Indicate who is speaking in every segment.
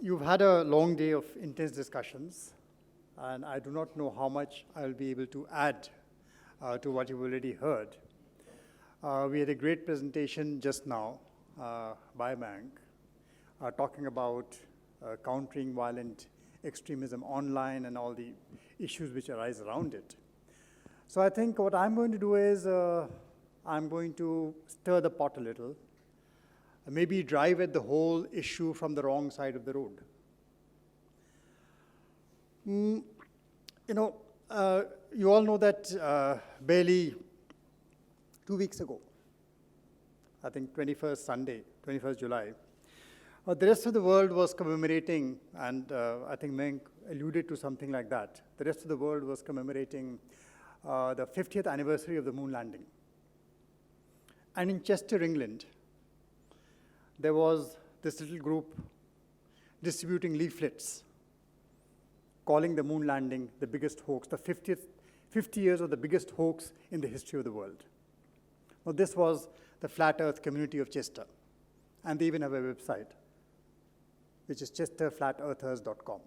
Speaker 1: You've had a long day of intense discussions, and I do not know how much I'll be able to add to what you've already heard. We had a great presentation just now by Bank, talking about countering violent extremism online and all the issues which arise around it. So I think what I'm going to do is I'm going to stir the pot a little, maybe drive at the whole issue from the wrong side of the road. You all know that barely 2 weeks ago, I think 21st July, the rest of the world was commemorating, and I think Meng alluded to something like that. The rest of the world was commemorating the 50th anniversary of the moon landing. And in Chester, England, there was this little group distributing leaflets calling the moon landing the biggest hoax, the 50 years of the biggest hoax in the history of the world. Now, this was the Flat Earth community of Chester, and they even have a website, which is chesterflatearthers.com.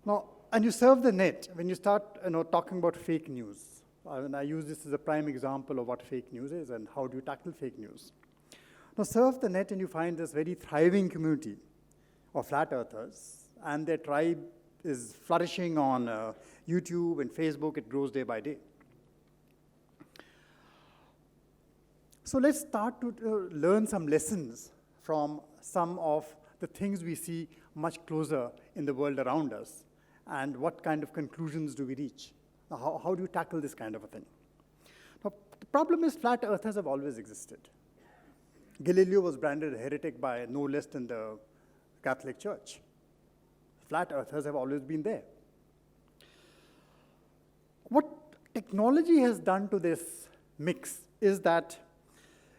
Speaker 1: Now, and you surf the net when you start talking about fake news. And I use this as a prime example of what fake news is and how do you tackle fake news. Now, surf the net and you find this very thriving community of flat earthers, and their tribe is flourishing on YouTube and Facebook. It grows day by day. So let's start to learn some lessons from some of the things we see much closer in the world around us, and what kind of conclusions do we reach? Now, how do you tackle this kind of a thing? Now, the problem is flat earthers have always existed. Galileo was branded a heretic by no less than the Catholic Church. Flat earthers have always been there. What technology has done to this mix is that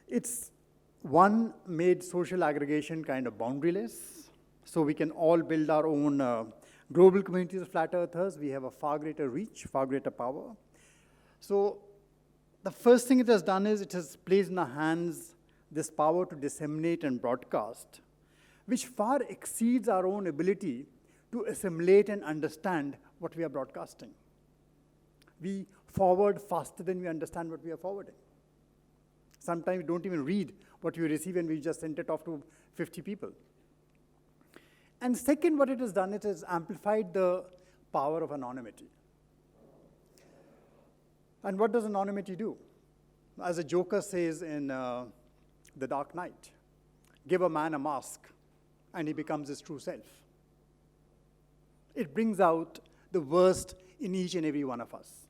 Speaker 1: it's, one, made social aggregation kind of boundaryless, so we can all build our own global communities of flat earthers. We have a far greater reach, far greater power. So the first thing it has done is it has placed in our hands this power to disseminate and broadcast, which far exceeds our own ability to assimilate and understand what we are broadcasting. We forward faster than we understand what we are forwarding. Sometimes we don't even read what we receive and we just send it off to 50 people. And second, what it has done, it has amplified the power of anonymity. And what does anonymity do? As a Joker says in The Dark Knight, give a man a mask and he becomes his true self. It brings out the worst in each and every one of us.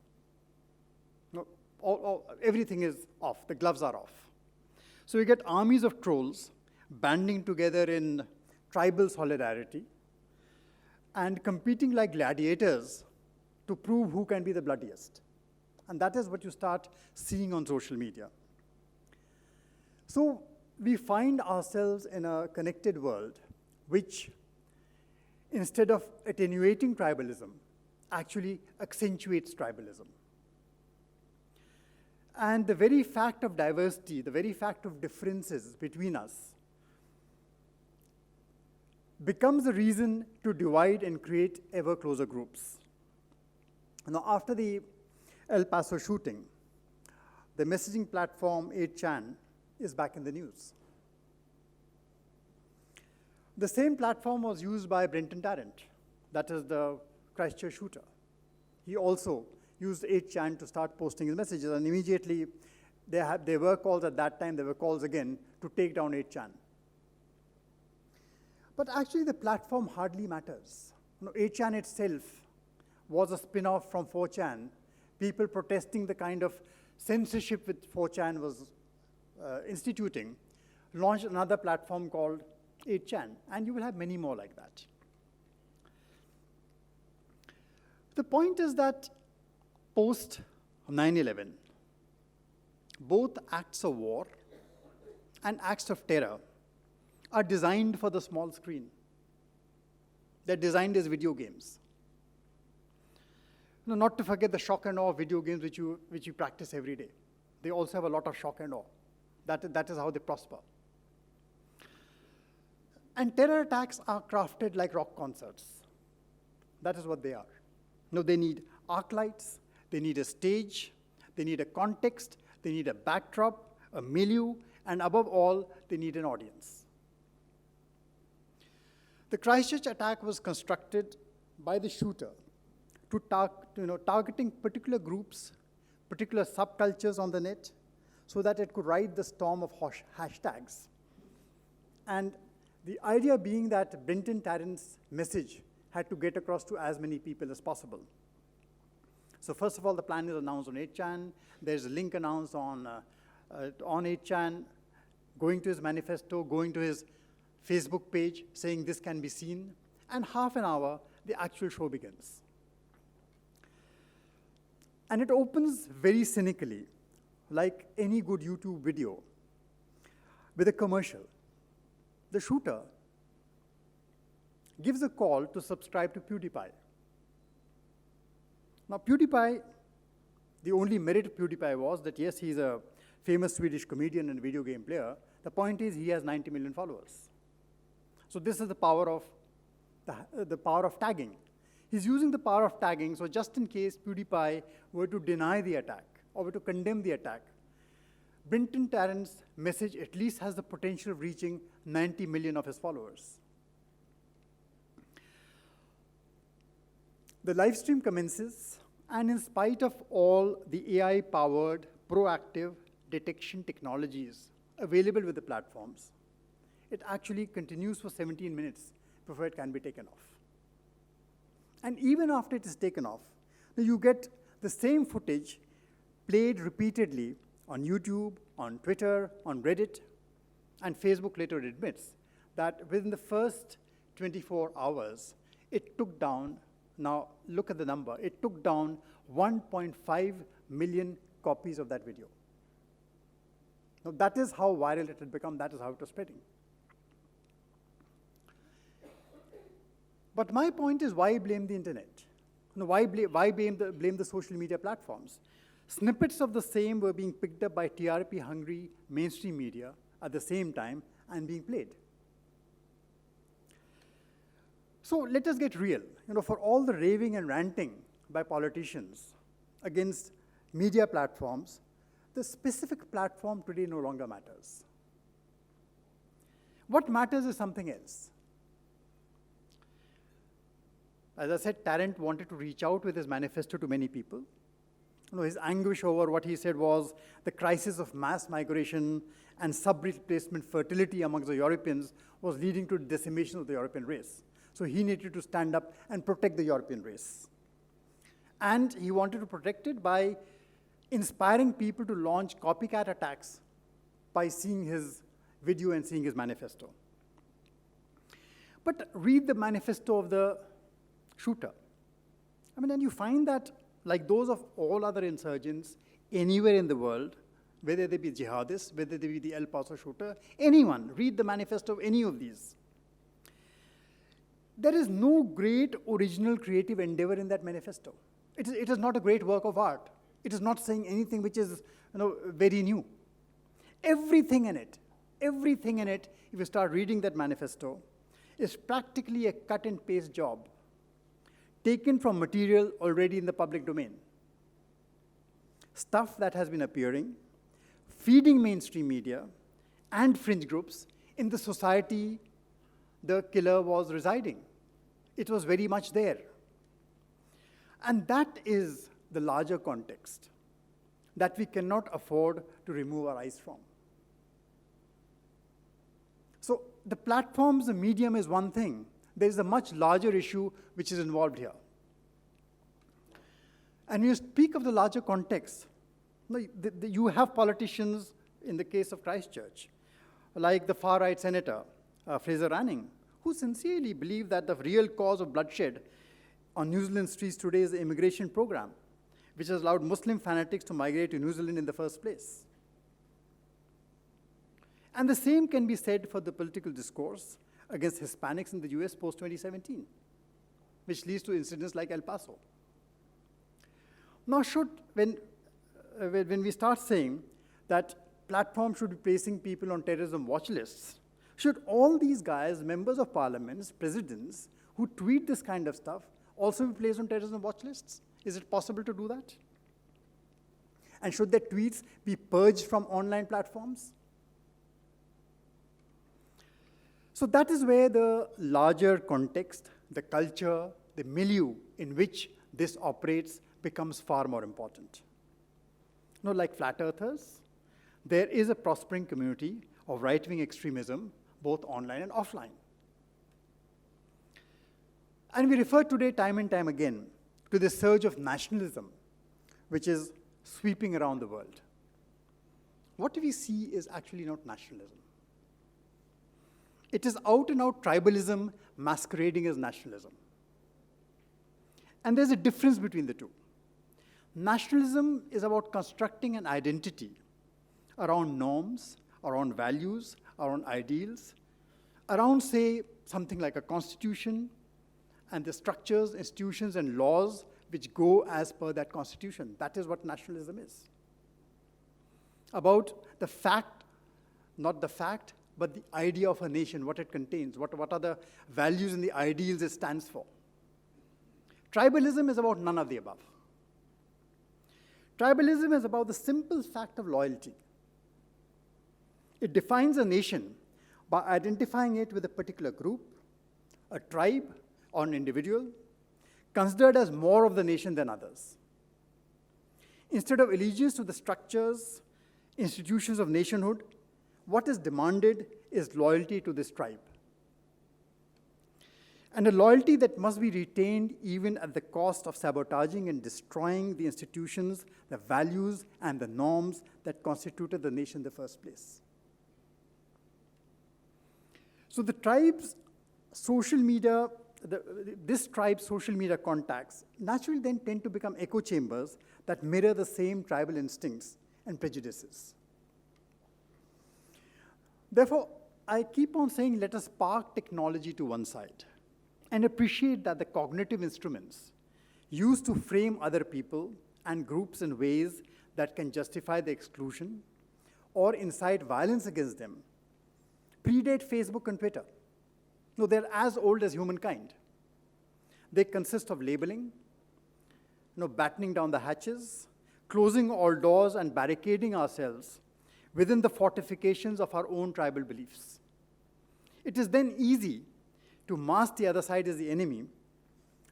Speaker 1: Everything is off, the gloves are off. So you get armies of trolls banding together in tribal solidarity and competing like gladiators to prove who can be the bloodiest. And that is what you start seeing on social media. So we find ourselves in a connected world which, instead of attenuating tribalism, actually accentuates tribalism. And the very fact of diversity, the very fact of differences between us, becomes a reason to divide and create ever closer groups. Now, after the El Paso shooting, the messaging platform 8chan is back in the news. The same platform was used by Brenton Tarrant, that is the Christchurch shooter. He also used 8chan to start posting his messages, and immediately there were calls at that time, there were calls again to take down 8chan. But actually the platform hardly matters. 8chan itself was a spin-off from 4chan, people protesting the kind of censorship which 4chan was instituting, launched another platform called 8chan, and you will have many more like that. The point is that post 9/11, both acts of war and acts of terror are designed for the small screen. They're designed as video games. Not to forget the shock and awe of video games which you practice every day. They also have a lot of shock and awe. That is how they prosper. And terror attacks are crafted like rock concerts. That is what they are. No, they need arc lights, they need a stage, they need a context, they need a backdrop, a milieu, and above all, they need an audience. The Christchurch attack was constructed by the shooter to targeting particular groups, particular subcultures on the net, so that it could ride the storm of hashtags. And the idea being that Brenton Tarrant's message had to get across to as many people as possible. So first of all, the plan is announced on 8chan. There's a link announced on 8chan, going to his manifesto, going to his Facebook page, saying this can be seen. And half an hour, the actual show begins. And it opens very cynically, like any good YouTube video, with a commercial. The shooter gives a call to subscribe to PewDiePie. Now, PewDiePie, the only merit of PewDiePie was that, yes, he's a famous Swedish comedian and video game player. The point is he has 90 million followers. So this is the power of tagging. He's using the power of tagging, so just in case PewDiePie were to deny the attack or were to condemn the attack, Brenton Tarrant's message at least has the potential of reaching 90 million of his followers. The live stream commences, and in spite of all the AI-powered, proactive detection technologies available with the platforms, it actually continues for 17 minutes before it can be taken off. And even after it is taken off, you get the same footage played repeatedly on YouTube, on Twitter, on Reddit, and Facebook later admits that within the first 24 hours, it took down, now look at the number, it took down 1.5 million copies of that video. Now that is how viral it had become, that is how it was spreading. But my point is, why blame the internet? Why blame the social media platforms? Snippets of the same were being picked up by TRP-hungry mainstream media at the same time and being played. So let us get real. For all the raving and ranting by politicians against media platforms, the specific platform today no longer matters. What matters is something else. As I said, Tarrant wanted to reach out with his manifesto to many people. His anguish over what he said was the crisis of mass migration and sub-replacement fertility amongst the Europeans was leading to decimation of the European race. So he needed to stand up and protect the European race. And he wanted to protect it by inspiring people to launch copycat attacks by seeing his video and seeing his manifesto. But read the manifesto of the shooter. And you find that, like those of all other insurgents anywhere in the world, whether they be jihadists, whether they be the El Paso shooter, anyone, read the manifesto of any of these. There is no great original creative endeavor in that manifesto. It is not a great work of art. It is not saying anything which is very new. Everything in it, if you start reading that manifesto, is practically a cut and paste job taken from material already in the public domain. Stuff that has been appearing, feeding mainstream media and fringe groups in the society the killer was residing. It was very much there. And that is the larger context that we cannot afford to remove our eyes from. So the platforms, the medium is one thing. There is a much larger issue which is involved here. And when you speak of the larger context, you have politicians, in the case of Christchurch, like the far-right senator, Fraser Anning, who sincerely believe that the real cause of bloodshed on New Zealand streets today is the immigration program, which has allowed Muslim fanatics to migrate to New Zealand in the first place. And the same can be said for the political discourse against Hispanics in the US post-2017, which leads to incidents like El Paso. Now, when we start saying that platforms should be placing people on terrorism watch lists, Should all these guys, members of parliaments, presidents, who tweet this kind of stuff, also be placed on terrorism watch lists? Is it possible to do that? And should their tweets be purged from online platforms? So that is where the larger context, the culture, the milieu in which this operates becomes far more important. Like flat earthers, there is a prospering community of right-wing extremism, both online and offline. And we refer today time and time again to the surge of nationalism, which is sweeping around the world. What we see is actually not nationalism. It is out-and-out tribalism masquerading as nationalism. And there's a difference between the two. Nationalism is about constructing an identity around norms, around values, around ideals, around, say, something like a constitution and the structures, institutions, and laws which go as per that constitution. That is what nationalism is. About the fact, not the fact, but the idea of a nation, what it contains, what are the values and the ideals it stands for. Tribalism is about none of the above. Tribalism is about the simple fact of loyalty. It defines a nation by identifying it with a particular group, a tribe, or an individual, considered as more of the nation than others. Instead of allegiance to the structures, institutions of nationhood, what is demanded is loyalty to this tribe. And a loyalty that must be retained even at the cost of sabotaging and destroying the institutions, the values, and the norms that constituted the nation in the first place. So the tribe's social media, this tribe's social media contacts naturally then tend to become echo chambers that mirror the same tribal instincts and prejudices. Therefore, I keep on saying, let us park technology to one side and appreciate that the cognitive instruments used to frame other people and groups in ways that can justify the exclusion or incite violence against them predate Facebook and Twitter. No, they're as old as humankind. They consist of labeling, battening down the hatches, closing all doors and barricading ourselves within the fortifications of our own tribal beliefs. It is then easy to mask the other side as the enemy,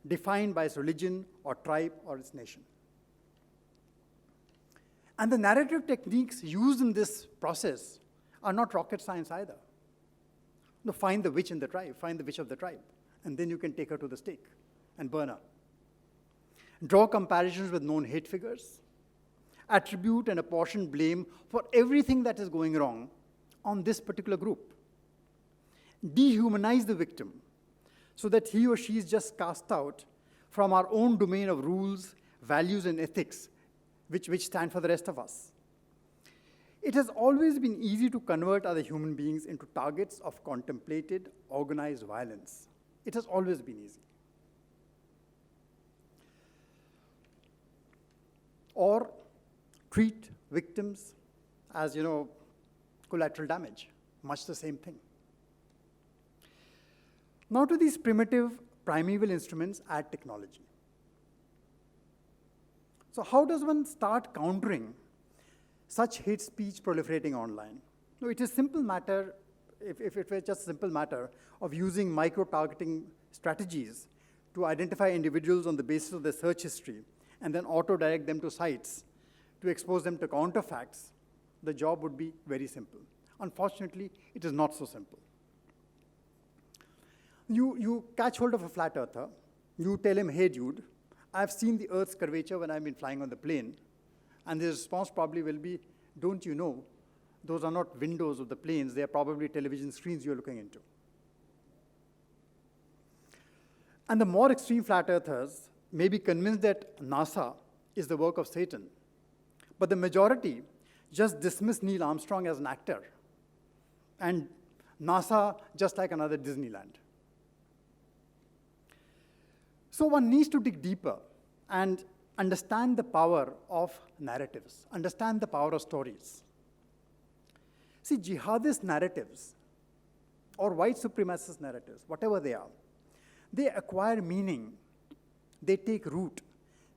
Speaker 1: defined by its religion or tribe or its nation. And the narrative techniques used in this process are not rocket science either. Find the witch in the tribe, find the witch of the tribe, and then you can take her to the stake and burn her. Draw comparisons with known hate figures, attribute and apportion blame for everything that is going wrong on this particular group. Dehumanize the victim so that he or she is just cast out from our own domain of rules, values, and ethics, which stand for the rest of us. It has always been easy to convert other human beings into targets of contemplated, organized violence. It has always been easy. Or treat victims as, collateral damage, much the same thing. Now to these primitive, primeval instruments, add technology. So how does one start countering such hate speech proliferating online? No, it is simple matter, if it were just a simple matter of using micro-targeting strategies to identify individuals on the basis of their search history and then auto-direct them to sites to expose them to counterfacts, the job would be very simple. Unfortunately, it is not so simple. You catch hold of a flat earther, you tell him, hey dude, I've seen the Earth's curvature when I've been flying on the plane, and the response probably will be, don't you know, those are not windows of the planes, they are probably television screens you're looking into. And the more extreme flat earthers may be convinced that NASA is the work of Satan, but the majority just dismiss Neil Armstrong as an actor, and NASA just like another Disneyland. So one needs to dig deeper and understand the power of narratives, understand the power of stories. See, jihadist narratives or white supremacist narratives, whatever they are, they acquire meaning, they take root,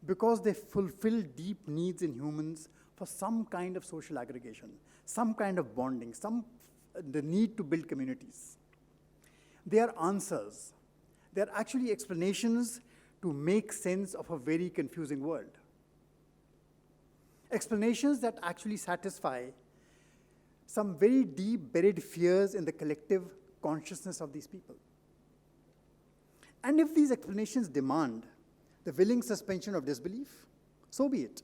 Speaker 1: because they fulfill deep needs in humans for some kind of social aggregation, some kind of bonding, the need to build communities. They are answers. They are actually explanations to make sense of a very confusing world. Explanations that actually satisfy some very deep buried fears in the collective consciousness of these people. And if these explanations demand the willing suspension of disbelief, so be it.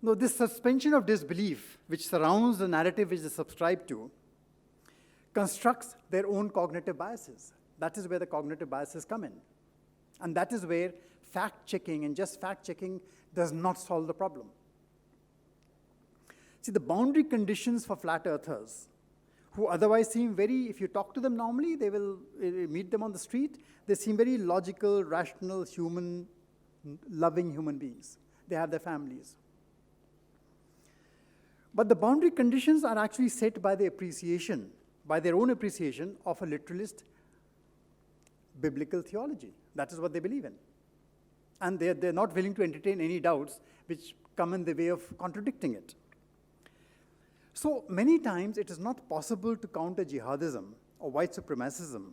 Speaker 1: Now, this suspension of disbelief, which surrounds the narrative which they subscribe to, constructs their own cognitive biases. That is where the cognitive biases come in. And that is where fact-checking and just fact-checking does not solve the problem. See, the boundary conditions for flat earthers, who otherwise seem very, if you talk to them normally, they will meet them on the street, they seem very logical, rational, human, loving human beings. They have their families. But the boundary conditions are actually set by the appreciation, by their own appreciation of a literalist biblical theology. That is what they believe in. And they're not willing to entertain any doubts which come in the way of contradicting it. So many times it is not possible to counter jihadism or white supremacism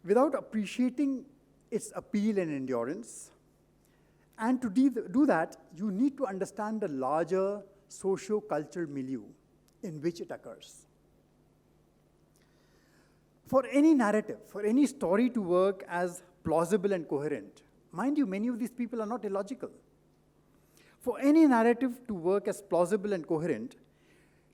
Speaker 1: without appreciating its appeal and endurance. And to do that, you need to understand the larger socio-cultural milieu in which it occurs. For any narrative, for any story to work as plausible and coherent, mind you, many of these people are not illogical. For any narrative to work as plausible and coherent,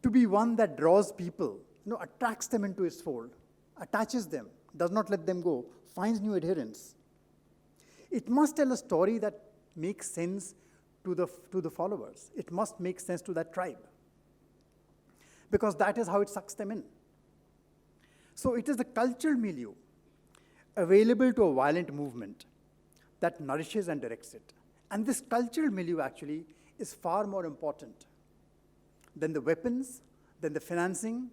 Speaker 1: to be one that draws people, attracts them into its fold, attaches them, does not let them go, finds new adherents, it must tell a story that makes sense to the followers. It must make sense to that tribe, because that is how it sucks them in. So it is the cultural milieu available to a violent movement that nourishes and directs it. And this cultural milieu actually is far more important than the weapons, than the financing,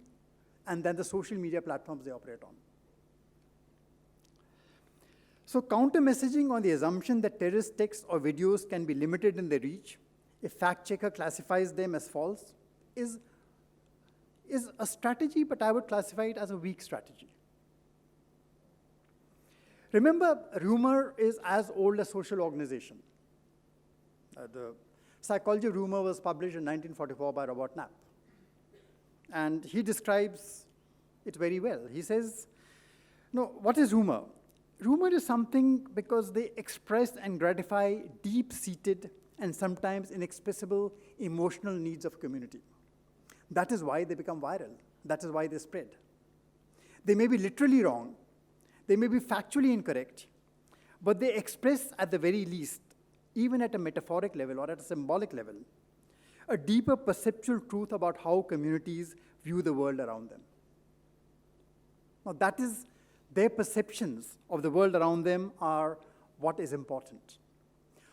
Speaker 1: and than the social media platforms they operate on. So counter-messaging on the assumption that terrorist texts or videos can be limited in their reach if fact-checker classifies them as false is a strategy, but I would classify it as a weak strategy. Remember, rumor is as old as social organization. The Psychology of Rumor was published in 1944 by Robert Knapp. And he describes it very well. He says, what is rumor? Rumor is something because they express and gratify deep-seated and sometimes inexpressible emotional needs of community. That is why they become viral. That is why they spread. They may be literally wrong. They may be factually incorrect. But they express, at the very least, even at a metaphoric level or at a symbolic level, a deeper perceptual truth about how communities view the world around them. Now, that is, their perceptions of the world around them are what is important.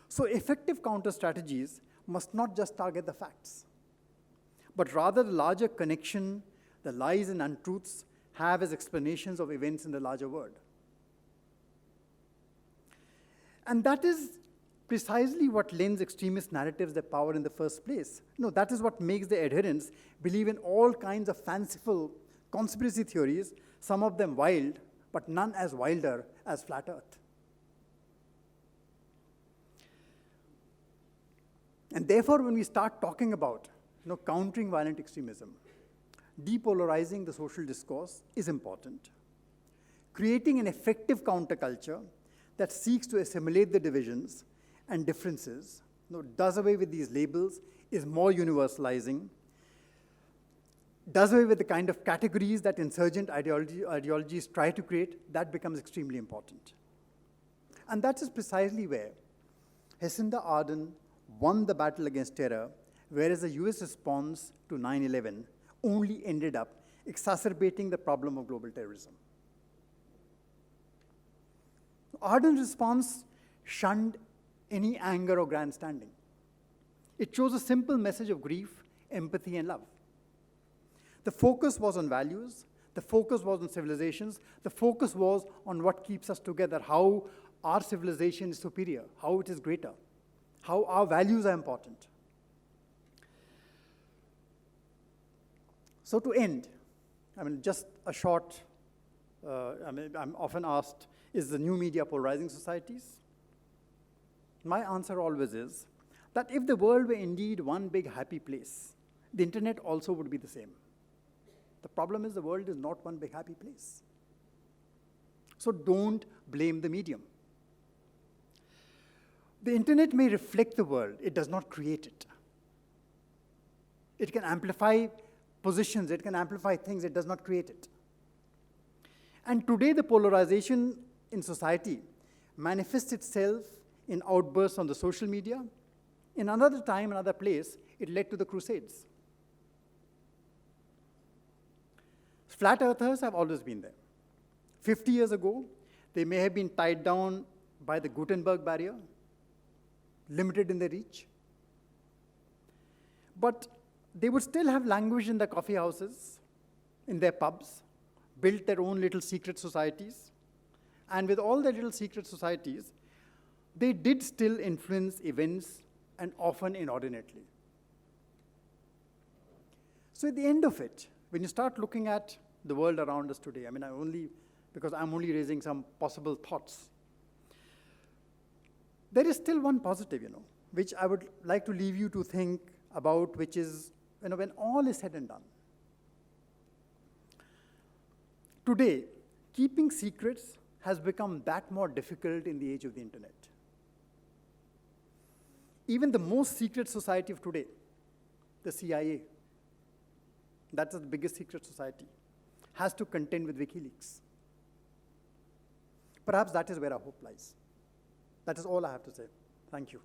Speaker 1: So effective counter strategies must not just target the facts, but rather the larger connection the lies and untruths have as explanations of events in the larger world. And that is precisely what lends extremist narratives their power in the first place. That is what makes their adherents believe in all kinds of fanciful conspiracy theories, some of them wild, but none as wilder as flat Earth. And therefore, when we start talking about countering violent extremism, depolarizing the social discourse is important. Creating an effective counterculture that seeks to assimilate the divisions and differences, does away with these labels, is more universalizing, does away with the kind of categories that insurgent ideologies try to create, that becomes extremely important. And that is precisely where Jacinda Ardern won the battle against terror, whereas the US response to 9/11 only ended up exacerbating the problem of global terrorism. Ardern's response shunned any anger or grandstanding. It chose a simple message of grief, empathy, and love. The focus was on values. The focus was on civilizations. The focus was on what keeps us together, how our civilization is superior, how it is greater, how our values are important. So to end, just a short, I'm often asked, is the new media polarizing societies? My answer always is that if the world were indeed one big happy place, the internet also would be the same. The problem is the world is not one big happy place. So don't blame the medium. The internet may reflect the world, it does not create it. It can amplify positions, it can amplify things, it does not create it. And today the polarization in society manifests itself in outbursts on the social media. In another time, another place, it led to the Crusades. Flat earthers have always been there. 50 years ago, they may have been tied down by the Gutenberg barrier, limited in their reach. But they would still have languished in their coffee houses, in their pubs, built their own little secret societies. And with all their little secret societies, they did still influence events, and often inordinately. So at the end of it, when you start looking at the world around us today, because I'm only raising some possible thoughts, there is still one positive, which I would like to leave you to think about, which is, when all is said and done. Today, keeping secrets has become that more difficult in the age of the internet. Even the most secret society of today, the CIA, that's the biggest secret society, has to contend with WikiLeaks. Perhaps that is where our hope lies. That is all I have to say. Thank you.